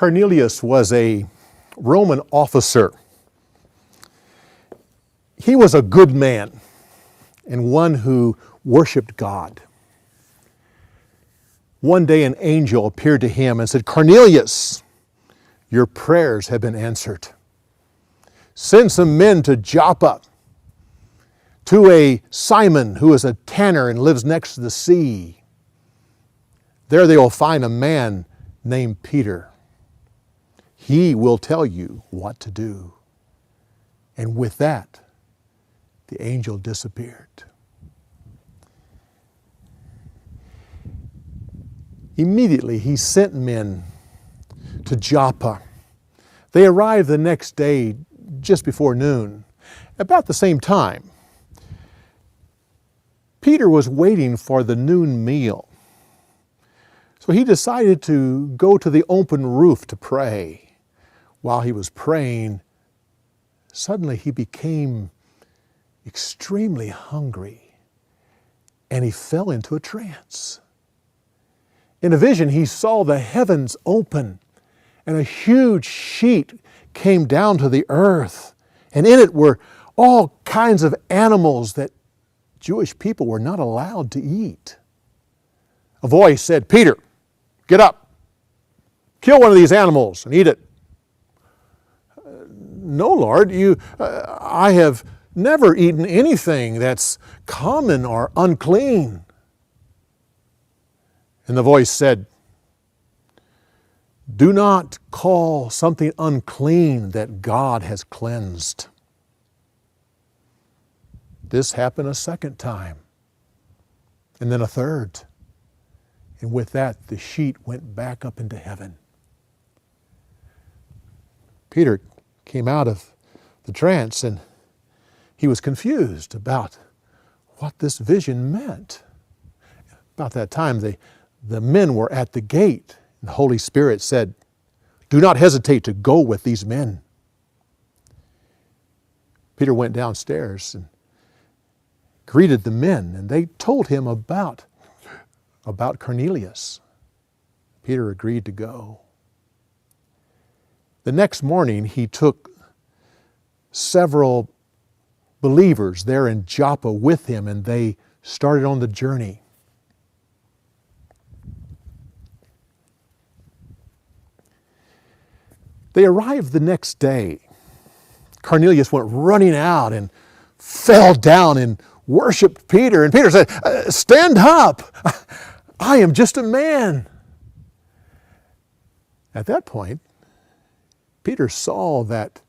Cornelius was a Roman officer. He was a good man and one who worshiped God. One day an angel appeared to him and said, "Cornelius, your prayers have been answered. Send some men to Joppa, to a Simon who is a tanner and lives next to the sea. There they will find a man named Peter. He will tell you what to do." And with that, the angel disappeared. Immediately he sent men to Joppa. They arrived the next day just before noon. About the same time, Peter was waiting for the noon meal. So he decided to go to the open roof to pray. While he was praying, suddenly he became extremely hungry and he fell into a trance. In a vision, he saw the heavens open and a huge sheet came down to the earth, and in it were all kinds of animals that Jewish people were not allowed to eat. A voice said, "Peter, get up, kill one of these animals and eat it." "No, Lord, I have never eaten anything that's common or unclean." And the voice said, "Do not call something unclean that God has cleansed." This happened a second time, and then a third. And with that, the sheet went back up into heaven. Peter came out of the trance and he was confused about what this vision meant. About that time, the men were at the gate. The Holy Spirit said, "Do not hesitate to go with these men." Peter went downstairs and greeted the men, and they told him about Cornelius. Peter agreed to go. The next morning, he took several believers there in Joppa with him, and they started on the journey. They arrived the next day. Cornelius went running out and fell down and worshiped Peter. And Peter said, "Stand up. I am just a man." At that point, Peter saw that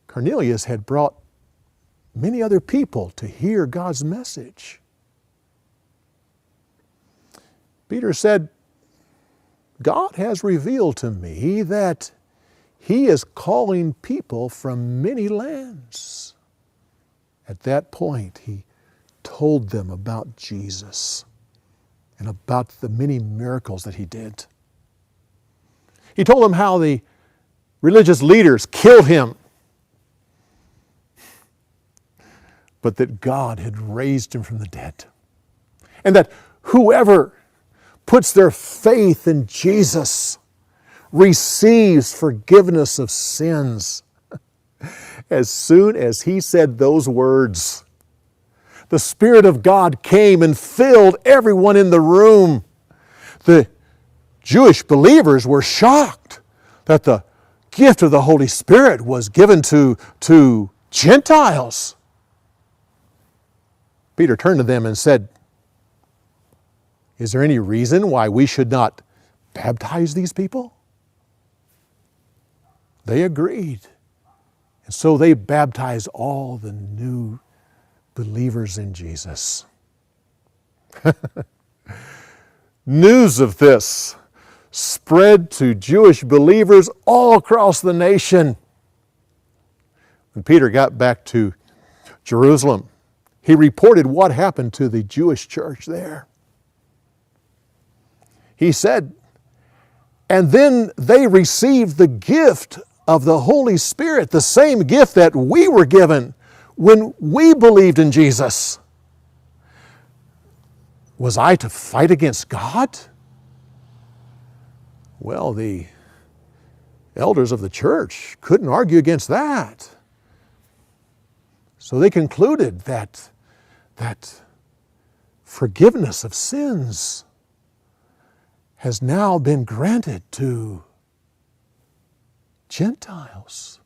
Cornelius had brought many other people to hear God's message. Peter said, "God has revealed to me that He is calling people from many lands." At that point, he told them about Jesus and about the many miracles that he did. He told them how the religious leaders killed him, but that God had raised him from the dead. And that whoever puts their faith in Jesus receives forgiveness of sins. As soon as he said those words, the Spirit of God came and filled everyone in the room. The Jewish believers were shocked that the gift of the Holy Spirit was given to Gentiles. Peter turned to them and said, "Is there any reason why we should not baptize these people?" They agreed. And so they baptized all the new believers in Jesus. News of this spread to Jewish believers all across the nation. When Peter got back to Jerusalem, he reported what happened to the Jewish church there. He said, "And then they received the gift of the Holy Spirit, the same gift that we were given when we believed in Jesus. Was I to fight against God?" Well, the elders of the church couldn't argue against that. So they concluded that forgiveness of sins has now been granted to Gentiles.